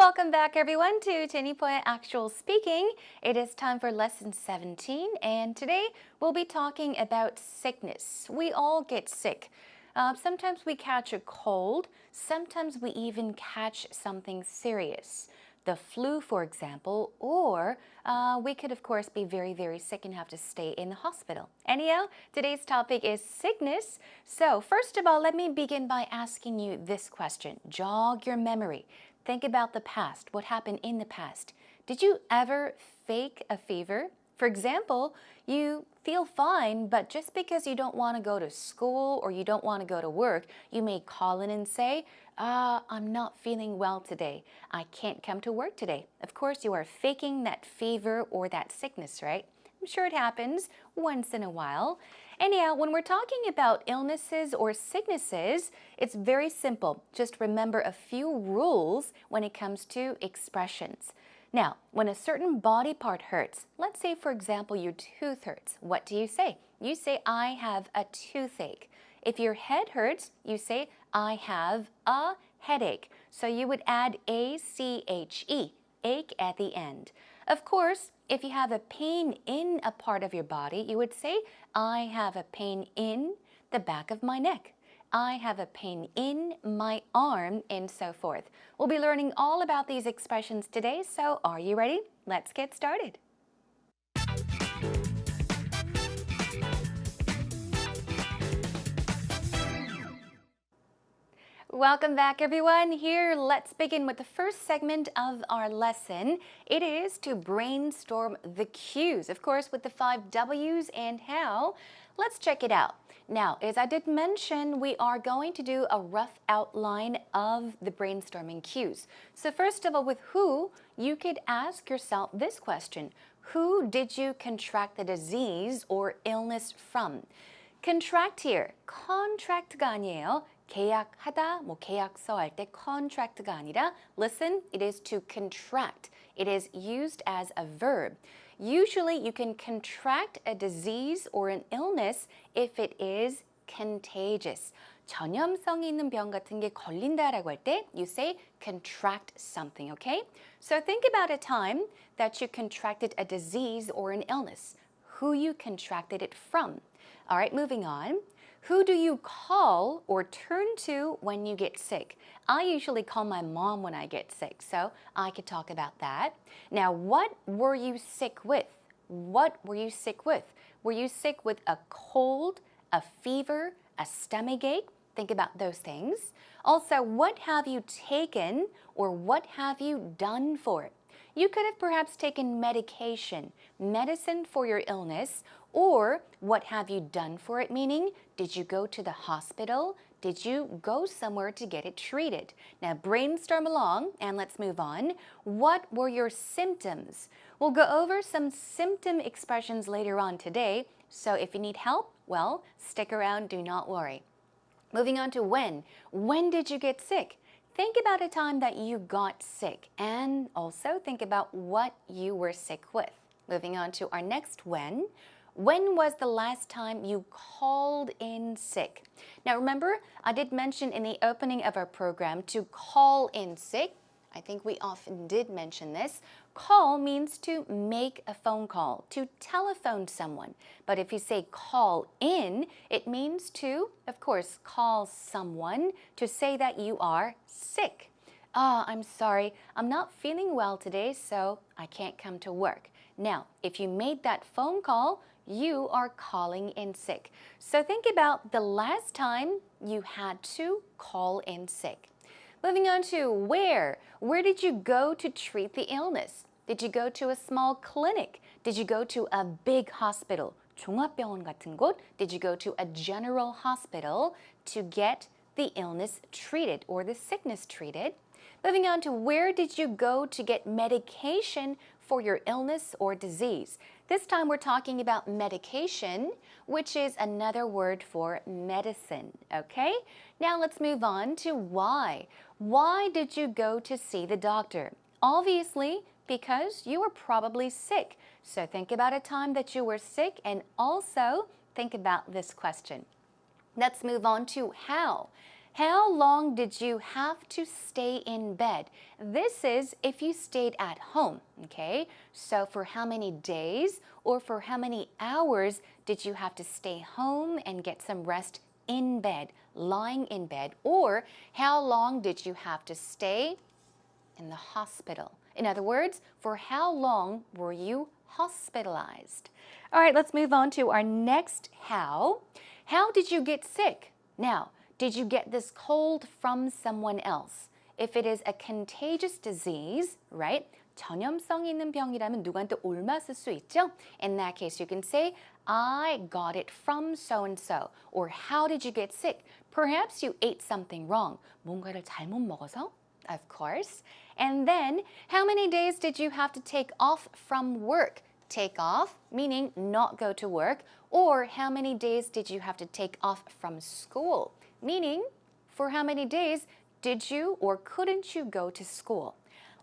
Welcome back everyone to Poya Actual Speaking. It is time for lesson 17 and today we'll be talking about sickness. We all get sick. Sometimes we catch a cold, sometimes we even catch something serious. The flu, for example, or we could, of course, be very sick and have to stay in the hospital. Anyhow, today's topic is sickness. So first of all, let me begin by asking you this question. Jog your memory. Think about the past. What happened in the past? Did you ever fake a fever? For example, you feel fine, but just because you don't want to go to school or you don't want to go to work, you may call in and say, I'm not feeling well today. I can't come to work today. Of course, you are faking that fever or that sickness, right? I'm sure it happens once in a while. Anyhow, when we're talking about illnesses or sicknesses, it's very simple. Just remember a few rules when it comes to expressions. Now, when a certain body part hurts, let's say, for example, your tooth hurts, what do you say? You say, I have a toothache. If your head hurts, you say, I have a headache. So you would add A-C-H-E, ache at the end. Of course, if you have a pain in a part of your body, you would say, I have a pain in the back of my neck. I have a pain in my arm, and so forth. We'll be learning all about these expressions today, so are you ready? Let's get started. Welcome back everyone. Here, let's begin with the first segment of our lesson. It is to brainstorm the cues, of course, with the 5 W's and how. Let's check it out. Now, as I did mention, we are going to do a rough outline of the brainstorming cues. So first of all, with who, you could ask yourself this question. Who did you contract the disease or illness from? Contract here, contract가 아니에요. 계약하다, 계약서 할 때 contract가 아니라 listen, it is to contract. It is used as a verb. Usually you can contract a disease or an illness if it is contagious. 전염성이 있는 병 같은 게 걸린다라고 할 때 you say contract something, okay? So think about a time that you contracted a disease or an illness. Who you contracted it from. All right, moving on. Who do you call or turn to when you get sick? I usually call my mom when I get sick, so I could talk about that. Now, what were you sick with? What were you sick with? Were you sick with a cold, a fever, a stomachache? Think about those things. Also, what have you taken or what have you done for it? You could have perhaps taken medication, medicine for your illness, or what have you done for it, meaning did you go to the hospital? Did you go somewhere to get it treated? Now brainstorm along and let's move on. What were your symptoms? We'll go over some symptom expressions later on today, so if you need help, well, stick around, do not worry. Moving on to when. When did you get sick? Think about a time that you got sick and also think about what you were sick with. Moving on to our next when. When was the last time you called in sick? Now remember, I did mention in the opening of our program to call in sick. I think we often did mention this. Call means to make a phone call, to telephone someone. But if you say call in, it means to, of course, call someone to say that you are sick. I'm sorry, I'm not feeling well today, so I can't come to work. Now, if you made that phone call, you are calling in sick. So think about the last time you had to call in sick. Moving on to where. Where did you go to treat the illness? Did you go to a small clinic? Did you go to a big hospital? 종합병원 같은 곳? Did you go to a general hospital to get the illness treated or the sickness treated? Moving on to where did you go to get medication for your illness or disease? This time we're talking about medication, which is another word for medicine, okay? Now let's move on to why. Why did you go to see the doctor? Obviously, because you were probably sick. So think about a time that you were sick and also think about this question. Let's move on to how. How long did you have to stay in bed? This is if you stayed at home, okay? So for how many days or for how many hours did you have to stay home and get some rest in bed, lying in bed? Or how long did you have to stay in the hospital? In other words, for how long were you hospitalized? All right, let's move on to our next how. How did you get sick? Now, did you get this cold from someone else? If it is a contagious disease, right? 전염성 있는 병이라면 누구한테 옮았을 수 있죠? In that case, you can say, I got it from so-and-so. Or how did you get sick? Perhaps you ate something wrong. 뭔가를 잘못 먹어서? Of course. And then, how many days did you have to take off from work? Take off, meaning not go to work. Or how many days did you have to take off from school? Meaning, for how many days did you or couldn't you go to school?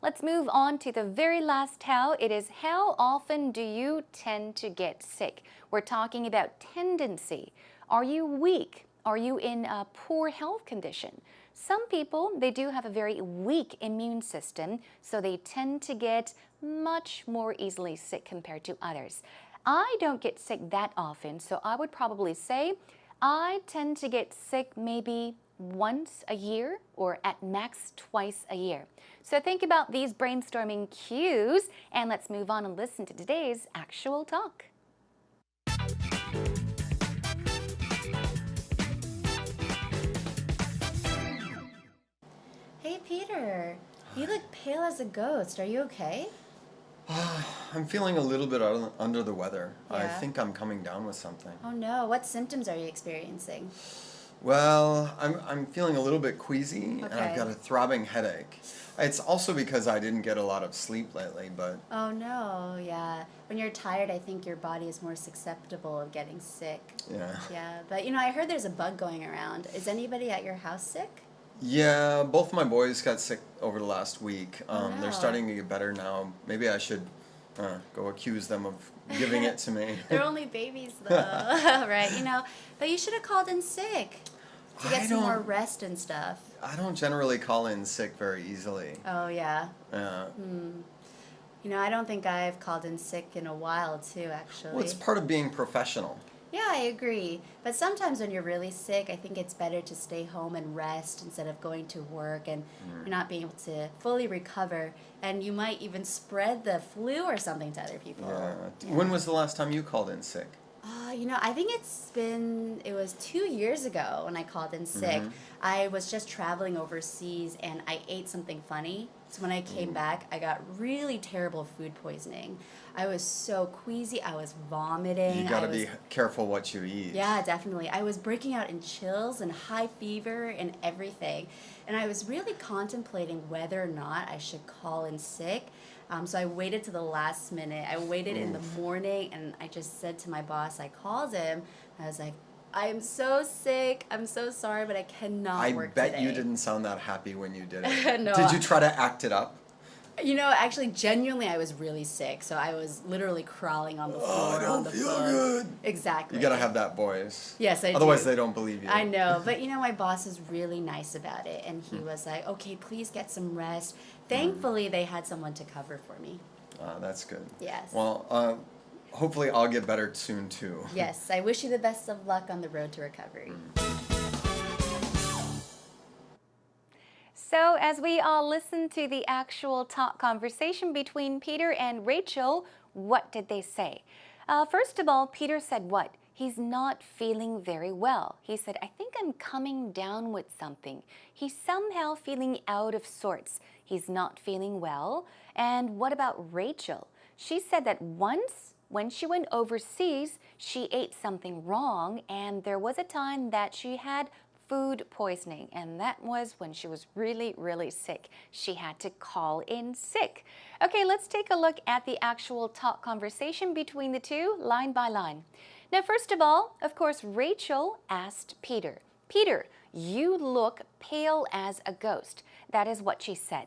Let's move on to the very last how. It is how often do you tend to get sick? We're talking about tendency. Are you weak? Are you in a poor health condition? Some people, they do have a very weak immune system, so they tend to get much more easily sick compared to others. I don't get sick that often, so I would probably say I tend to get sick maybe once a year or at max twice a year. So think about these brainstorming cues and let's move on and listen to today's actual talk. Hey Peter, you look pale as a ghost. Are you okay? I'm feeling a little bit under the weather. I Yeah. think I'm coming down with something. Oh no, what symptoms are you experiencing? Well, I'm feeling a little bit queasy and I've Okay. got a throbbing headache. It's also because I didn't get a lot of sleep lately, but Oh no, yeah. When you're tired, I think your body is more susceptible of getting sick. yeah. Yeah, but I heard there's a bug going around. Is anybody at your house sick? Yeah, both my boys got sick over the last week. no. They're starting to get better now. Maybe I should go accuse them of giving it to me. They're only babies though, right? But you should have called in sick to get I some more don't- rest and stuff. I don't generally call in sick very easily. Oh yeah. Yeah. I don't think I've called in sick in a while too, actually. Well, it's part of being professional. Yeah, I agree. But sometimes when you're really sick, I think it's better to stay home and rest instead of going to work and you're not being able to fully recover. And you might even spread the flu or something to other people. Yeah. When was the last time you called in sick? I think it was 2 years ago when I called in sick. I was just traveling overseas and I ate something funny. So when I came back, I got really terrible food poisoning. I was so queasy. I was vomiting. You got to be careful what you eat. Yeah, definitely. I was breaking out in chills and high fever and everything. And I was really contemplating whether or not I should call in sick. So I waited to the last minute. I waited in the morning and I just said to my boss, I called him. I was like, I'm so sick. I'm so sorry, but I cannot work today. I bet you didn't sound that happy when you did it. No. Did you try to act it up? Actually, genuinely, I was really sick. So I was literally crawling on the floor. I don't on the feel floor. good. Exactly. You got to have that voice. Yes, I do. Otherwise, they don't believe you. I know, but my boss is really nice about it, and he was like, okay, please get some rest. Thankfully, they had someone to cover for me. That's good. Yes. Well, hopefully I'll get better soon, too. Yes, I wish you the best of luck on the road to recovery. So as we all listen to the actual talk conversation between Peter and Rachel, what did they say? First of all, Peter said what? He's not feeling very well. He said, I think I'm coming down with something. He's somehow feeling out of sorts. He's not feeling well. And what about Rachel? She said that once when she went overseas, she ate something wrong, and there was a time that she had food poisoning, and that was when she was really, really sick. She had to call in sick. Okay, let's take a look at the actual talk conversation between the two, line by line. Now, first of all, of course, Rachel asked Peter, Peter, you look pale as a ghost. That is what she said.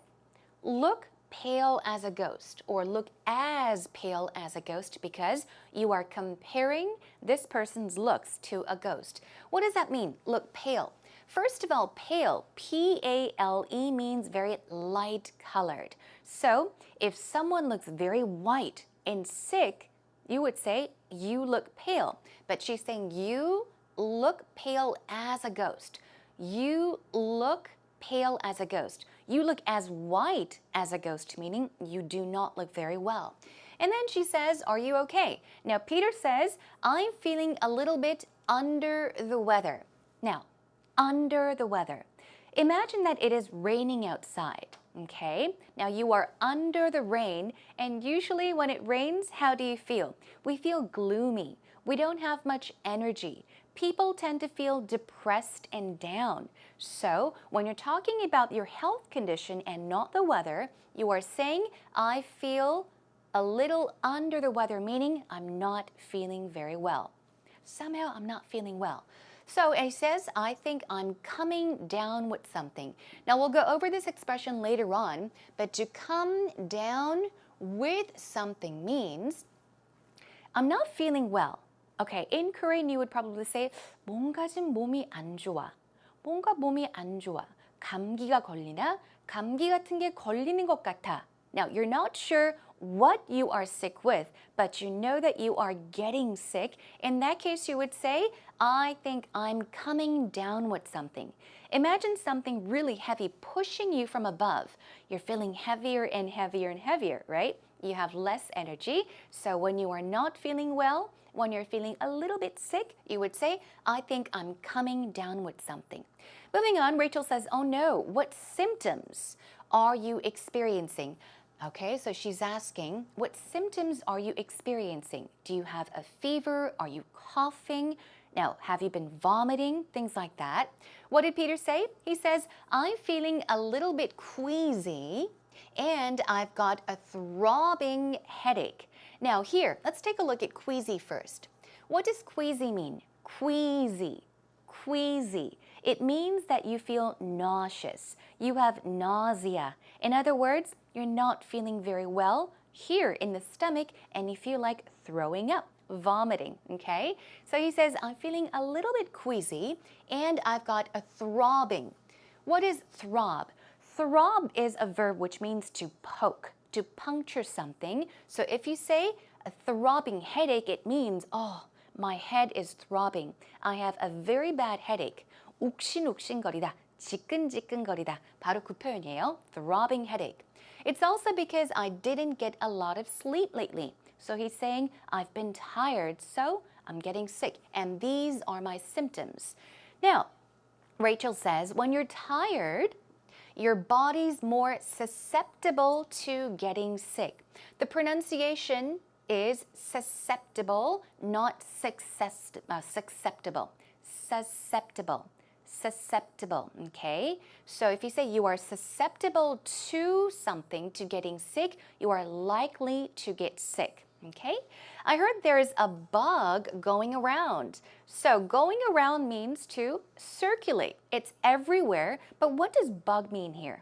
Look pale as a ghost, or look as pale as a ghost, because you are comparing this person's looks to a ghost. What does that mean, look pale? First of all, pale, P-A-L-E, means very light colored. So if someone looks very white and sick, you would say, you look pale. But she's saying, you look pale as a ghost. You look pale as a ghost. You look as white as a ghost, meaning you do not look very well. And then she says, are you okay? Now, Peter says, I'm feeling a little bit under the weather. Now, under the weather. Imagine that it is raining outside, okay? Now, you are under the rain, and usually when it rains, how do you feel? We feel gloomy. We don't have much energy. People tend to feel depressed and down. So, when you're talking about your health condition and not the weather, you are saying, I feel a little under the weather, meaning I'm not feeling very well. Somehow I'm not feeling well. So it says, I think I'm coming down with something. Now we'll go over this expression later on, but to come down with something means I'm not feeling well. Okay, in Korean you would probably say 뭔가 좀 몸이 안 좋아. 뭔가 몸이 안 좋아. 감기가 걸리나? 감기 같은 게 걸리는 것 같아. Now, you're not sure what you are sick with, but you know that you are getting sick. In that case, you would say, I think I'm coming down with something. Imagine something really heavy pushing you from above. You're feeling heavier and heavier and heavier, right? You have less energy. So when you are not feeling well, when you're feeling a little bit sick, you would say, I think I'm coming down with something. Moving on, Rachel says, oh no, what symptoms are you experiencing? Okay, so she's asking, what symptoms are you experiencing? Do you have a fever? Are you coughing? Now, have you been vomiting? Things like that. What did Peter say? He says, I'm feeling a little bit queasy and I've got a throbbing headache. Now here, let's take a look at queasy first. What does queasy mean? Queasy, queasy. It means that you feel nauseous. You have nausea. In other words, you're not feeling very well here in the stomach and you feel like throwing up, vomiting, okay? So he says, I'm feeling a little bit queasy and I've got a throbbing. What is throb? Throb is a verb which means to poke, to puncture something. So if you say a throbbing headache, it means, oh, my head is throbbing. I have a very bad headache. 욱신욱신거리다, 지끈지끈거리다. 바로 그 표현이에요. Throbbing headache. It's also because I didn't get a lot of sleep lately. So he's saying, I've been tired, so I'm getting sick. And these are my symptoms. Now, Rachel says, when you're tired, your body's more susceptible to getting sick. The pronunciation is susceptible, not susceptible. Susceptible. Susceptible, okay? So if you say you are susceptible to something, to getting sick, you are likely to get sick, okay? I heard there's a bug going around. So going around means to circulate. It's everywhere, but what does bug mean here?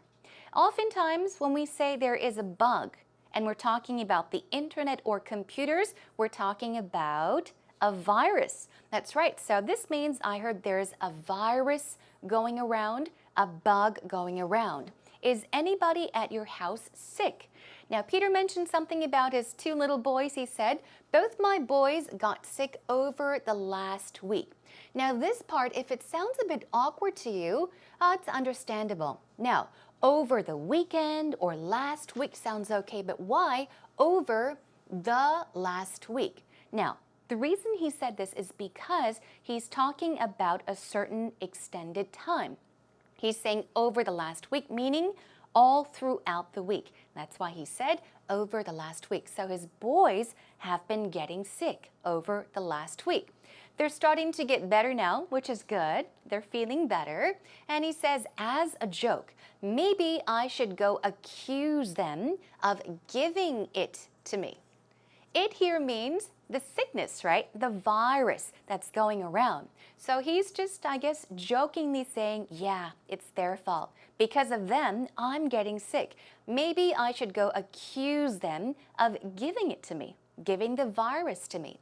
Oftentimes when we say there is a bug and we're talking about the internet or computers, we're talking about a virus. That's right. So this means I heard there's a virus going around, a bug going around. Is anybody at your house sick? Now, Peter mentioned something about his two little boys. He said, both my boys got sick over the last week. Now, this part, if it sounds a bit awkward to you, it's understandable. Now, over the weekend or last week sounds okay, but why over the last week? Now, the reason he said this is because he's talking about a certain extended time. He's saying over the last week, meaning all throughout the week. That's why he said over the last week. So his boys have been getting sick over the last week. They're starting to get better now, which is good. They're feeling better. And he says, as a joke, maybe I should go accuse them of giving it to me. It here means the sickness, right? The virus that's going around. So he's just, I guess, jokingly saying, yeah, it's their fault. Because of them, I'm getting sick. Maybe I should go accuse them of giving it to me, giving the virus to me.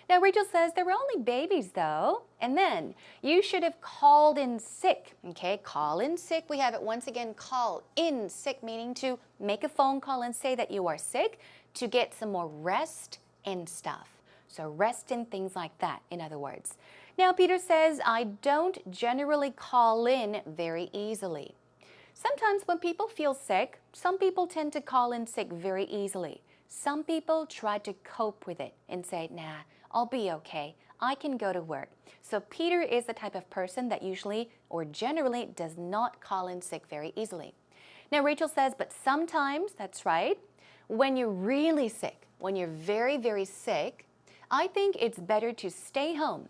Now, Rachel says they were only babies though. And then, you should have called in sick. Okay, call in sick. We have it once again, call in sick, meaning to make a phone call and say that you are sick to get some more rest and stuff. So rest and things like that, in other words. Now, Peter says, I don't generally call in very easily. Sometimes when people feel sick, some people tend to call in sick very easily. Some people try to cope with it and say, nah, I'll be okay. I can go to work. So Peter is the type of person that usually or generally does not call in sick very easily. Now, Rachel says, but sometimes, that's right, when you're really sick, when you're very, very sick, I think it's better to stay home.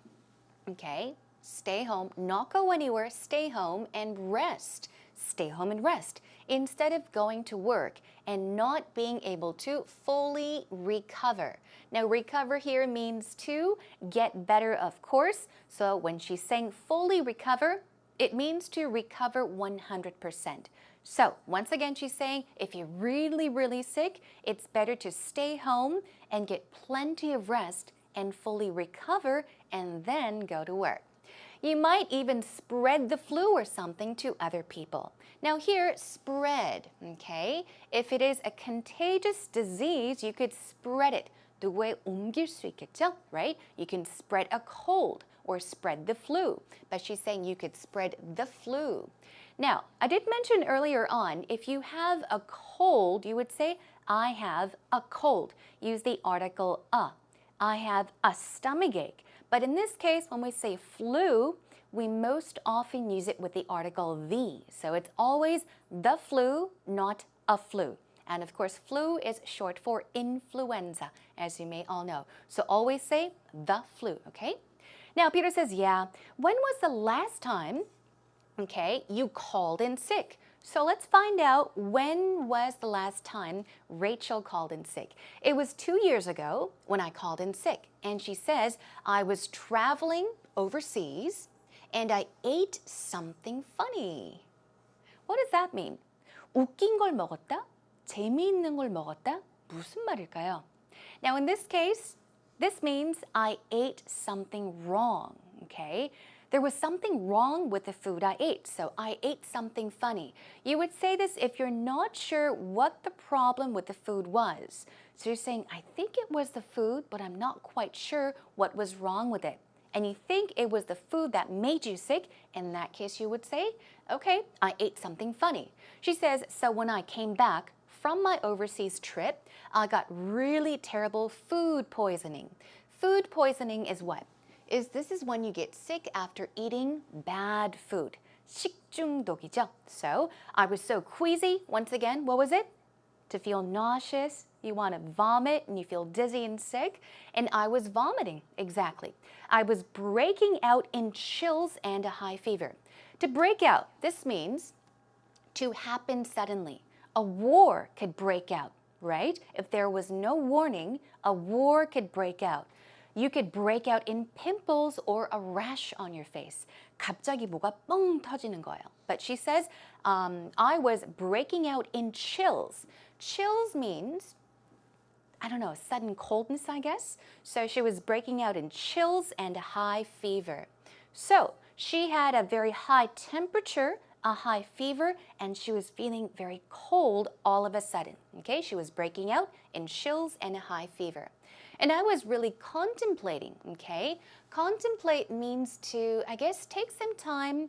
Okay, stay home, not go anywhere, stay home and rest. Stay home and rest instead of going to work and not being able to fully recover. Now, recover here means to get better, of course. So when she's saying fully recover, it means to recover 100%. So once again, she's saying if you're really, really sick, it's better to stay home and get plenty of rest and fully recover and then go to work. You might even spread the flu or something to other people. Now here, spread, okay? If it is a contagious disease, you could spread it. 누구에 옮길 수 있겠죠, right? You can spread a cold or spread the flu. But she's saying you could spread the flu. Now, I did mention earlier on, if you have a cold, you would say, I have a cold. Use the article a. I have a stomachache. But in this case, when we say flu, we most often use it with the article the. So it's always the flu, not a flu. And of course, flu is short for influenza, as you may all know. So always say the flu, okay? Now, Peter says, yeah, when was the last time, okay, you called in sick? So let's find out when was the last time Rachel called in sick. It was 2 years ago when I called in sick. And she says, I was traveling overseas and I ate something funny. What does that mean? 웃긴 걸 먹었다? 재미있는 걸 먹었다? 무슨 말일까요? Now in this case, this means I ate something wrong, okay? There was something wrong with the food I ate, so I ate something funny. You would say this if you're not sure what the problem with the food was. So you're saying, I think it was the food, but I'm not quite sure what was wrong with it. And you think it was the food that made you sick, in that case you would say, okay, I ate something funny. She says, so when I came back from my overseas trip, I got really terrible food poisoning. Food poisoning is what? This is when you get sick after eating bad food. 식중독이죠. So I was so queasy. Once again, what was it? To feel nauseous, you want to vomit and you feel dizzy and sick. And I was vomiting, exactly. I was breaking out in chills and a high fever. To break out, this means to happen suddenly. A war could break out, right? If there was no warning, a war could break out. You could break out in pimples or a rash on your face. 갑자기 뭐가 뻥 터지는 거예요. But she says, I was breaking out in chills. Chills means, I don't know, sudden coldness, I guess. So she was breaking out in chills and a high fever. So she had a very high temperature, a high fever, and she was feeling very cold all of a sudden. Okay, she was breaking out in chills and a high fever. And I was really contemplating, okay? Contemplate means to, I guess, take some time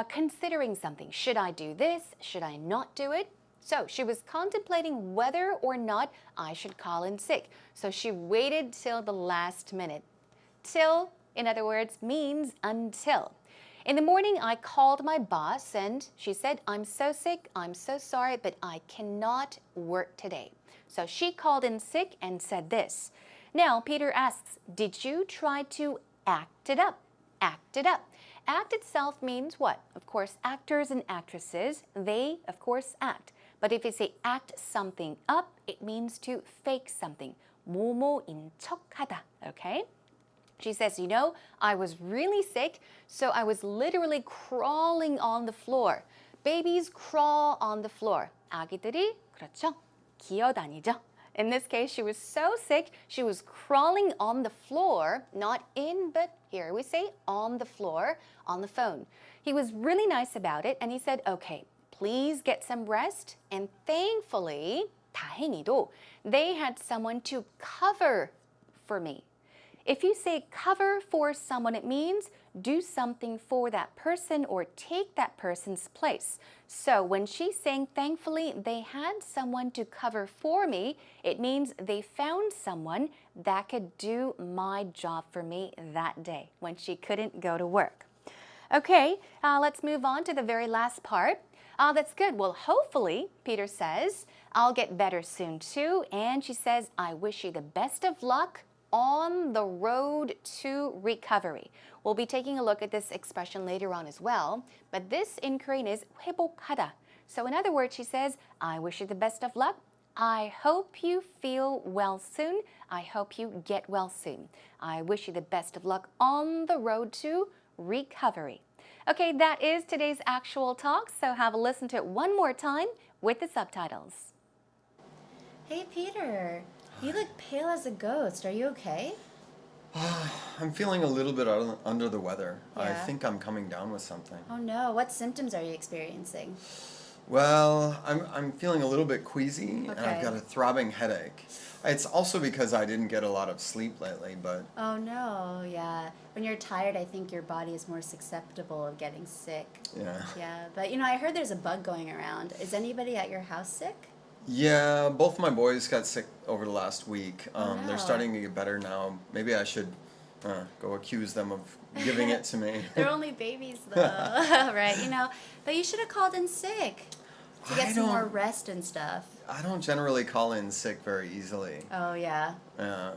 considering something. Should I do this? Should I not do it? So she was contemplating whether or not I should call in sick. So she waited till the last minute. Till, in other words, means until. In the morning, I called my boss and she said, I'm so sick, I'm so sorry, but I cannot work today. So she called in sick and said this. Now, Peter asks, did you try to act it up? Act it up. Act itself means what? Of course, actors and actresses, they, of course, act. But if you say act something up, it means to fake something. 모모인 척하다, okay? She says, you know, I was really sick, so I was literally crawling on the floor. Babies crawl on the floor. 아기들이, 그렇죠, 기어다니죠. In this case, she was so sick, she was crawling on the floor, not in, but here we say on the floor, on the phone. He was really nice about it, and he said, okay, please get some rest. And thankfully, 다행히도, they had someone to cover for me. If you say cover for someone, it means do something for that person or take that person's place. So when she's saying thankfully they had someone to cover for me, it means they found someone that could do my job for me that day when she couldn't go to work. Okay, let's move on to the very last part. That's good. Well, hopefully, Peter says, I'll get better soon too. And she says, I wish you the best of luck on the road to recovery. We'll be taking a look at this expression later on as well, but this in Korean is 회복하다. So in other words, she says, I wish you the best of luck. I hope you feel well soon. I hope you get well soon. I wish you the best of luck on the road to recovery. Okay, that is today's actual talk, so have a listen to it one more time with the subtitles. Hey, Peter. You look pale as a ghost. Are you okay? I'm feeling a little bit under the weather. I Yeah. think I'm coming down with something. Oh no, what symptoms are you experiencing? Well, I'm feeling a little bit queasy, and I've Okay. got a throbbing headache. It's also because I didn't get a lot of sleep lately, but Oh no, yeah. When you're tired, I think your body is more susceptible of getting sick. yeah. Yeah, but I heard there's a bug going around. Is anybody at your house sick? Yeah, both my boys got sick over the last week. no. They're starting to get better now. Maybe I should go accuse them of giving it to me. They're only babies though, right? But you should have called in sick to get I some more don't- rest and stuff. I don't generally call in sick very easily. Oh yeah. Uh,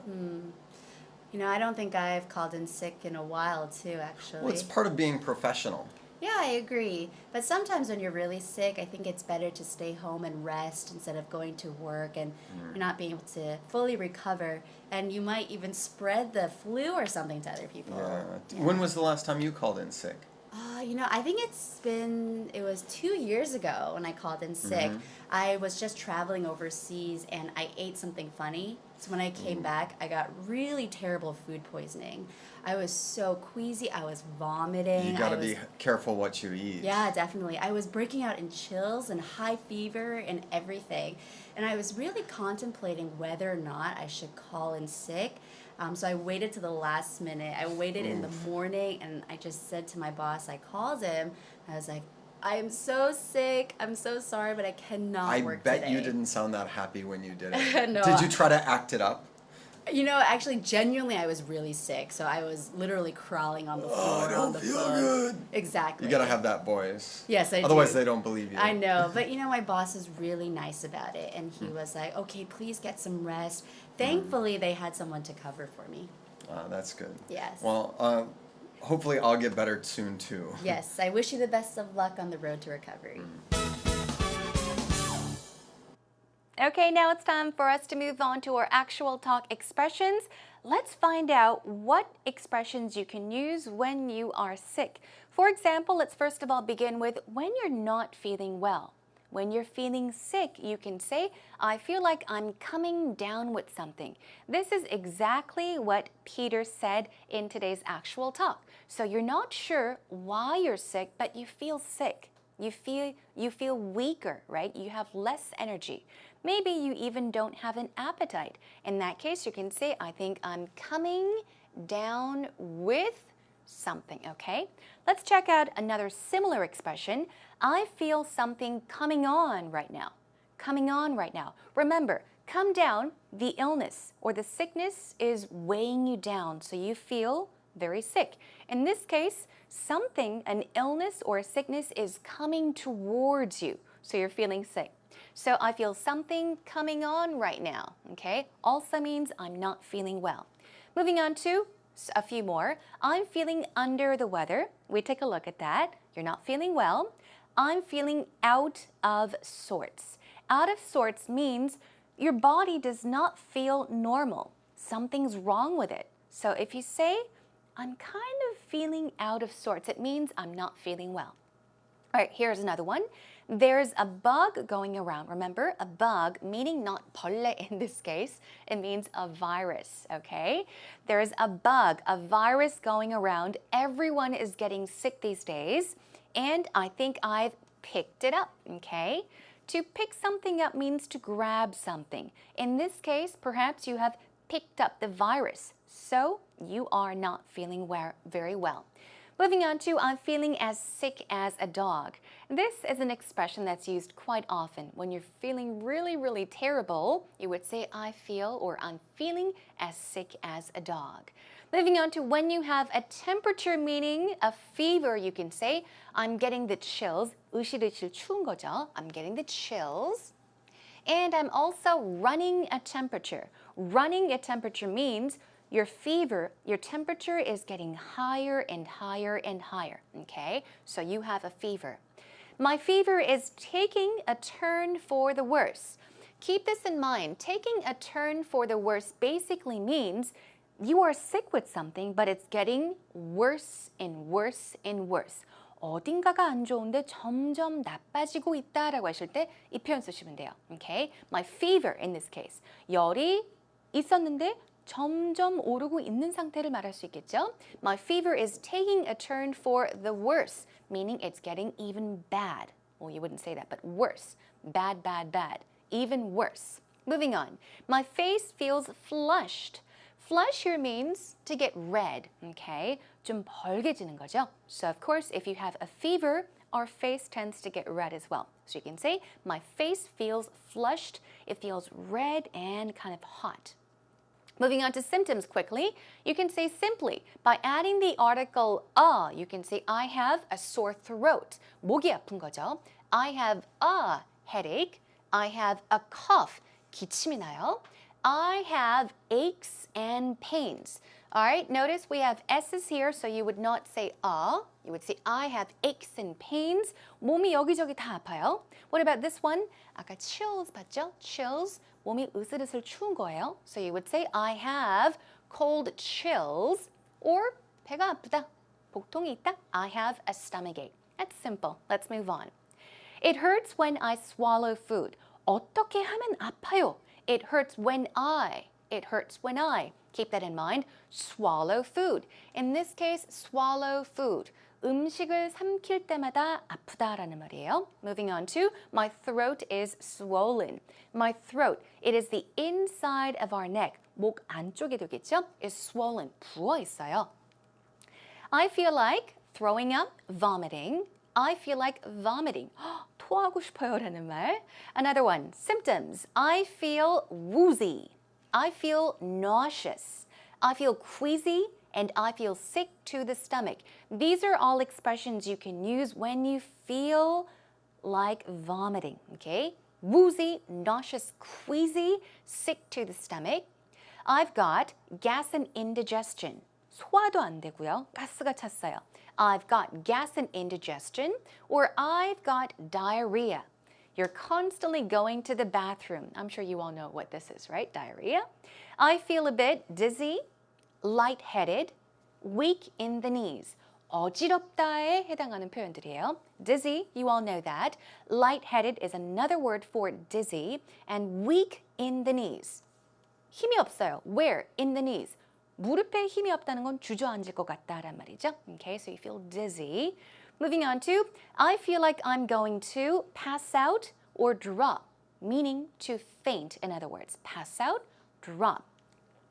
I don't think I've called in sick in a while too, actually. well, it's part of being professional. Yeah, I agree. But sometimes when you're really sick, I think it's better to stay home and rest instead of going to work and you're not being able to fully recover. And you might even spread the flu or something to other people. Yeah. When was the last time you called in sick? I think it was 2 years ago when I called in sick. I was just traveling overseas and I ate something funny. So when I came back, I got really terrible food poisoning. I was so queasy. I was vomiting. You got to be careful what you eat. Yeah, definitely. I was breaking out in chills and high fever and everything. And I was really contemplating whether or not I should call in sick. So I waited to the last minute. I waited in the morning and I just said to my boss, I called him. I was like, I'm so sick. I'm so sorry, but I cannot work I bet today. you didn't sound that happy when you did it. No. Did you try to act it up? Actually, genuinely, I was really sick. So I was literally crawling on the floor. I on don't the feel phone. good. Exactly. You got to have that voice. Yes, I Otherwise, do. they don't believe you. I know, but my boss is really nice about it, and he was like, "Okay, please get some rest." Thankfully, they had someone to cover for me. That's good. Yes. Well, hopefully I'll get better soon too. Yes, I wish you the best of luck on the road to recovery. Okay, now it's time for us to move on to our actual talk expressions. Let's find out what expressions you can use when you are sick. For example, let's first of all begin with when you're not feeling well. When you're feeling sick, you can say, I feel like I'm coming down with something. This is exactly what Peter said in today's actual talk. So you're not sure why you're sick, but you feel sick. You feel weaker, right? You have less energy. Maybe you even don't have an appetite. In that case, you can say, I think I'm coming down with something, okay? Let's check out another similar expression. I feel something coming on right now. Coming on right now. Remember, come down, the illness or the sickness is weighing you down, so you feel very sick. In this case, something, an illness or a sickness is coming towards you, so you're feeling sick. So I feel something coming on right now, okay? Also means I'm not feeling well. Moving on to a few more. I'm feeling under the weather. We take a look at that. You're not feeling well. I'm feeling out of sorts. Out of sorts means your body does not feel normal. Something's wrong with it. So if you say, I'm kind of feeling out of sorts, it means I'm not feeling well. All right, here's another one. There's a bug going around. Remember, a bug, meaning not 벌레 in this case, it means a virus, okay? There's a bug, a virus going around. Everyone is getting sick these days, and I think I've picked it up, okay? To pick something up means to grab something. In this case, perhaps you have picked up the virus, so you are not feeling very well. Moving on to I'm feeling as sick as a dog. This is an expression that's used quite often. When you're feeling really terrible, you would say I feel or I'm feeling as sick as a dog. Moving on to when you have a temperature, meaning a fever, you can say I'm getting the chills. 으실으실 추운 거죠. I'm getting the chills. And I'm also running a temperature. Running a temperature means your fever, your temperature is getting higher and higher and higher, okay? So you have a fever. My fever is taking a turn for the worse. Keep this in mind. Taking a turn for the worse basically means you are sick with something, but it's getting worse and worse and worse. 어딘가가 안 좋은데 점점 나빠지고 있다라고 하실 때 이 표현 쓰시면 돼요. Okay? My fever in this case. 열이 있었는데 점점 오르고 있는 상태를 말할 수 있겠죠? My fever is taking a turn for the worse, meaning it's getting even bad. Well, you wouldn't say that, but worse. Bad, bad, bad. Even worse. Moving on. My face feels flushed. Flush here means to get red, okay? 좀 벌개지는 거죠. So of course, if you have a fever, our face tends to get red as well. So you can say, my face feels flushed. It feels red and kind of hot. Moving on to symptoms quickly, you can say simply, by adding the article a, you can say, I have a sore throat. 목이 아픈 거죠. I have a headache. I have a cough. 기침이 나요. I have aches and pains. All right, notice we have S's here, so you would not say you would say I have aches and pains. 몸이 여기저기 다 아파요. What about this one? 아까 chills 봤죠? Chills. 몸이 으슬으슬 추운 거예요. So you would say I have cold chills or 배가 아프다. 복통이 있다. I have a stomachache. That's simple. Let's move on. It hurts when I swallow food. 어떻게 하면 아파요? It hurts when I. It hurts when I. Keep that in mind. Swallow food. In this case, swallow food. 음식을 삼킬 때마다 아프다라는 말이에요. Moving on to my throat is swollen. My throat, it is the inside of our neck. 목 안쪽에 되겠죠? is swollen. 부어 있어요. I feel like throwing up, vomiting. I feel like vomiting. 토하고 싶어요라는 말. Another one, symptoms. I feel woozy. I feel nauseous. I feel queasy and I feel sick to the stomach. These are all expressions you can use when you feel like vomiting, okay? Woozy, nauseous, queasy, sick to the stomach. I've got gas and indigestion. 소화도 안 되고요. 가스가 찼어요. I've got gas and indigestion, or I've got diarrhea. You're constantly going to the bathroom. I'm sure you all know what this is, right? Diarrhea. I feel a bit dizzy, lightheaded, weak in the knees. 어지럽다에 해당하는 표현들이에요. Dizzy, you all know that. Lightheaded is another word for dizzy, and weak in the knees. 힘이 없어요. Where? In the knees. 무릎에 힘이 없다는 건 주저앉을 것 같다란 말이죠. Okay, so you feel dizzy. Moving on to, I feel like I'm going to pass out or drop, meaning to faint, in other words. Pass out, drop.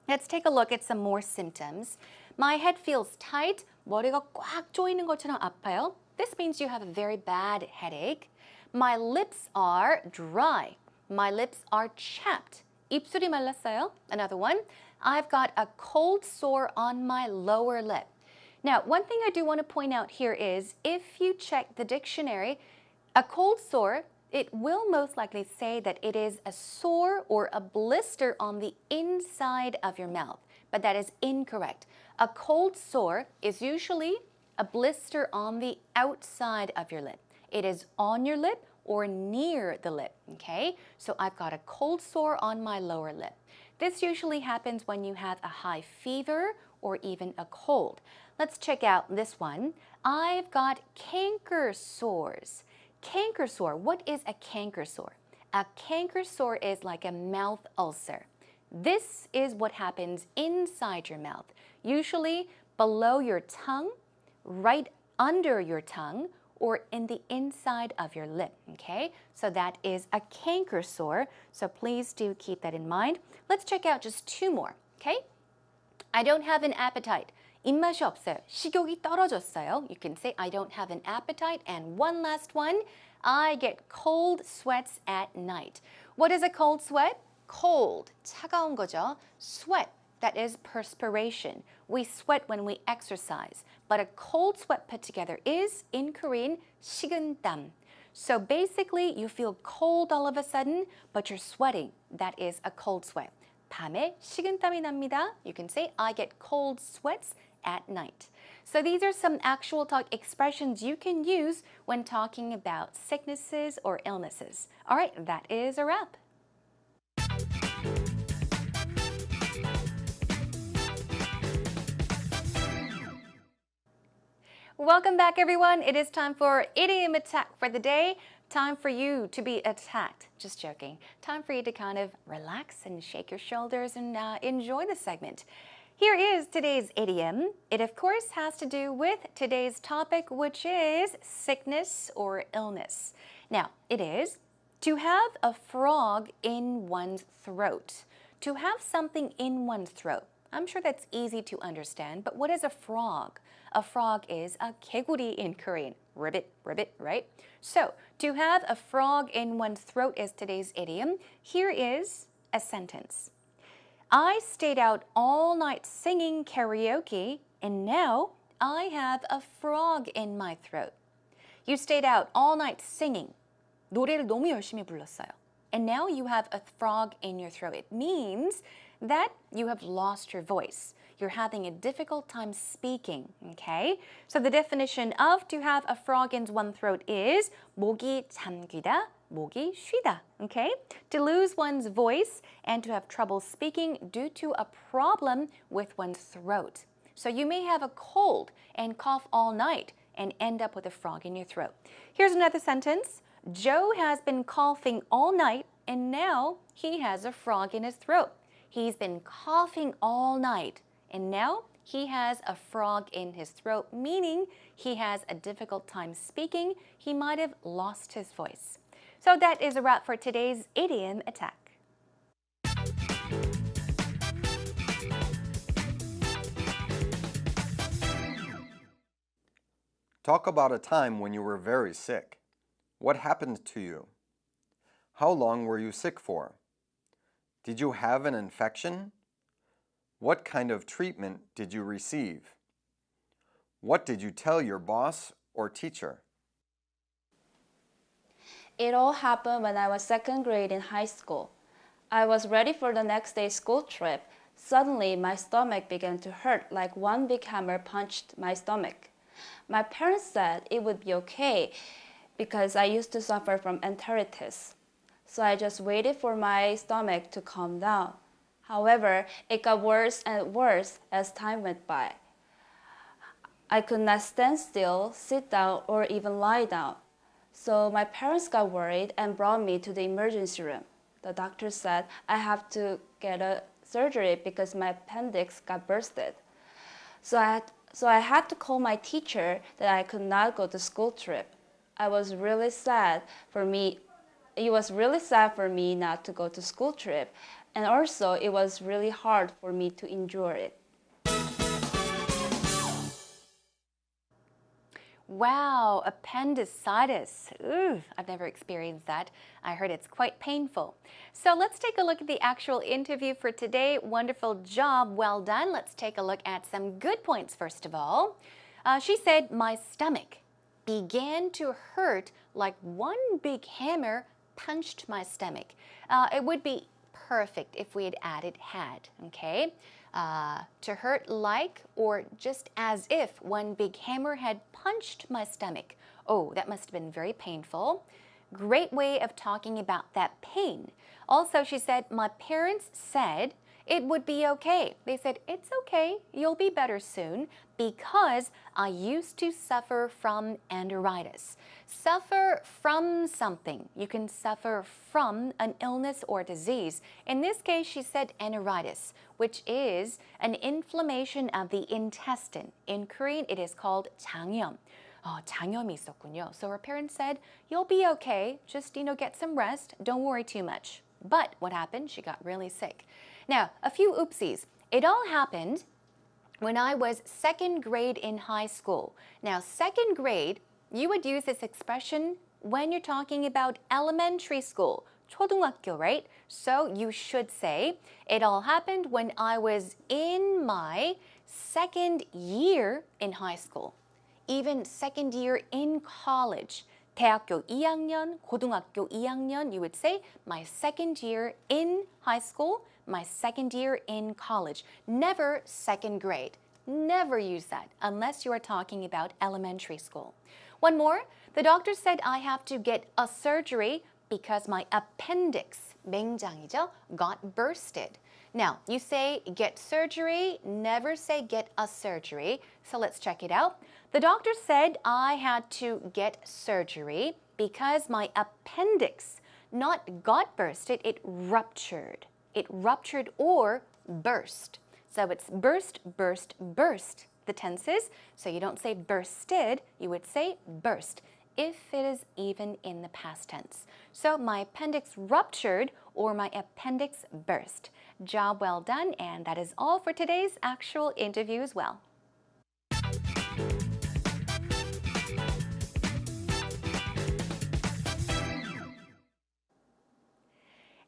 Let's take a look at some more symptoms. My head feels tight. 머리가 꽉 조이는 것처럼 아파요. This means you have a very bad headache. My lips are dry. My lips are chapped. 입술이 말랐어요. Another one. I've got a cold sore on my lower lip. Now, one thing I do want to point out here is if you check the dictionary, a cold sore, it will most likely say that it is a sore or a blister on the inside of your mouth, but that is incorrect. A cold sore is usually a blister on the outside of your lip. It is on your lip or near the lip, okay? So I've got a cold sore on my lower lip. This usually happens when you have a high fever or even a cold. Let's check out this one. I've got canker sores. canker sore. What is a canker sore? A canker sore is like a mouth ulcer. This is what happens inside your mouth, usually below your tongue, right under your tongue, or in the inside of your lip, okay? So that is a canker sore, so please do keep that in mind. Let's check out just two more, okay? I don't have an appetite. 입맛이 없어요. 식욕이 떨어졌어요. You can say I don't have an appetite. And one last one, I get cold sweats at night. What is a cold sweat? Cold, 차가운 거죠. Sweat, that is perspiration. We sweat when we exercise. But a cold sweat put together is, in Korean, 식은땀. So basically, you feel cold all of a sudden, but you're sweating. That is a cold sweat. 밤에 식은땀이 납니다. You can say, I get cold sweats at night. So these are some actual talk expressions you can use when talking about sicknesses or illnesses. All right, that is a wrap. Welcome back, everyone. It is time for Idiom Attack for the day. Time for you to be attacked. Just joking. Time for you to kind of relax and shake your shoulders and enjoy the segment. Here is today's idiom. It, of course, has to do with today's topic, which is sickness or illness. Now, it is to have a frog in one's throat. To have something in one's throat. I'm sure that's easy to understand, but what is a frog? A frog is a 개구리 in Korean. Ribbit, ribbit, right? So, to have a frog in one's throat is today's idiom. Here is a sentence. I stayed out all night singing karaoke, and now I have a frog in my throat. You stayed out all night singing. 노래를 너무 열심히 불렀어요. And now you have a frog in your throat. It means that you have lost your voice. You're having a difficult time speaking, okay? So the definition of to have a frog in one's throat is 목이 잠기다, 목이 쉬다, okay? To lose one's voice and to have trouble speaking due to a problem with one's throat. So you may have a cold and cough all night and end up with a frog in your throat. Here's another sentence. Joe has been coughing all night and now he has a frog in his throat. He's been coughing all night and now he has a frog in his throat, meaning he has a difficult time speaking. He might have lost his voice. So that is a wrap for today's Idiom Attack. Talk about a time when you were very sick. What happened to you? How long were you sick for? Did you have an infection? What kind of treatment did you receive? What did you tell your boss or teacher? It all happened when I was second grade in high school. I was ready for the next day's school trip. Suddenly, my stomach began to hurt like one big hammer punched my stomach. My parents said it would be okay because I used to suffer from enteritis. So I just waited for my stomach to calm down. However, it got worse and worse as time went by. I could not stand still, sit down, or even lie down. So my parents got worried and brought me to the emergency room. The doctor said I have to get a surgery because my appendix got bursted. So I had to call my teacher that I could not go to school trip. It was really sad for me not to go to school trip, and also it was really hard for me to endure it. Wow, appendicitis. Ooh, I've never experienced that. I heard it's quite painful. So let's take a look at the actual interview for today. Wonderful job, well done. Let's take a look at some good points first of all. She said, my stomach began to hurt like one big hammer punched my stomach. It would be perfect if we had added had, okay? To hurt like or just as if one big hammer had punched my stomach. Oh, that must have been very painful. Great way of talking about that pain. Also, she said, my parents said it would be okay. They said, it's okay, you'll be better soon because I used to suffer from enteritis. Suffer from something. You can suffer from an illness or disease. In this case, she said enteritis, which is an inflammation of the intestine. In Korean, it is called 장염. 장염이 있었군요. So her parents said, you'll be okay. Just, get some rest. Don't worry too much. But what happened? She got really sick. Now, a few oopsies. It all happened when I was second grade in high school. Now, second grade, you would use this expression when you're talking about elementary school. 초등학교, right? So you should say, it all happened when I was in my second year in high school. Even second year in college. 대학교 2학년, 고등학교 2학년, you would say, my second year in high school, my second year in college. Never second grade. Never use that unless you are talking about elementary school. One more, the doctor said I have to get a surgery because my appendix, 맹장이죠, got bursted. Now, you say get surgery, never say get a surgery. So let's check it out. The doctor said I had to get surgery because my appendix not got bursted, it ruptured. It ruptured or burst. So it's burst, burst, burst, the tenses. So you don't say bursted, you would say burst, if it is even in the past tense. So my appendix ruptured or my appendix burst. Job well done, and that is all for today's actual interview as well.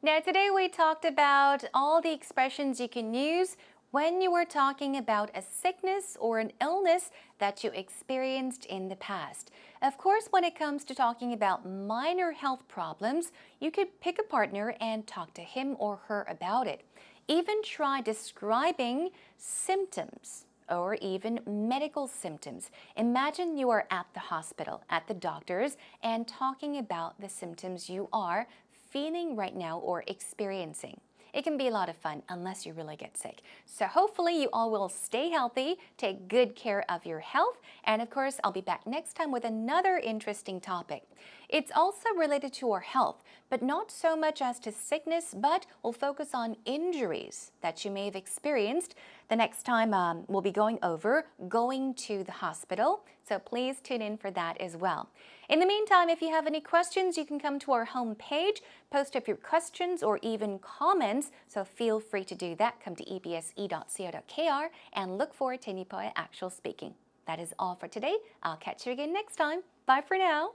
Now today we talked about all the expressions you can use when you were talking about a sickness or an illness that you experienced in the past. Of course, when it comes to talking about minor health problems, you could pick a partner and talk to him or her about it. Even try describing symptoms or even medical symptoms. Imagine you are at the hospital, at the doctor's, and talking about the symptoms you are feeling right now or experiencing. It can be a lot of fun unless you really get sick. So hopefully you all will stay healthy, take good care of your health, and of course I'll be back next time with another interesting topic. It's also related to our health, but not so much as to sickness, but we'll focus on injuries that you may have experienced. The next time we'll be going over going to the hospital, so please tune in for that as well. In the meantime, if you have any questions, you can come to our homepage, post up your questions or even comments, so feel free to do that. Come to ebse.co.kr and look for Tenipo의 Actual Speaking. That is all for today. I'll catch you again next time. Bye for now.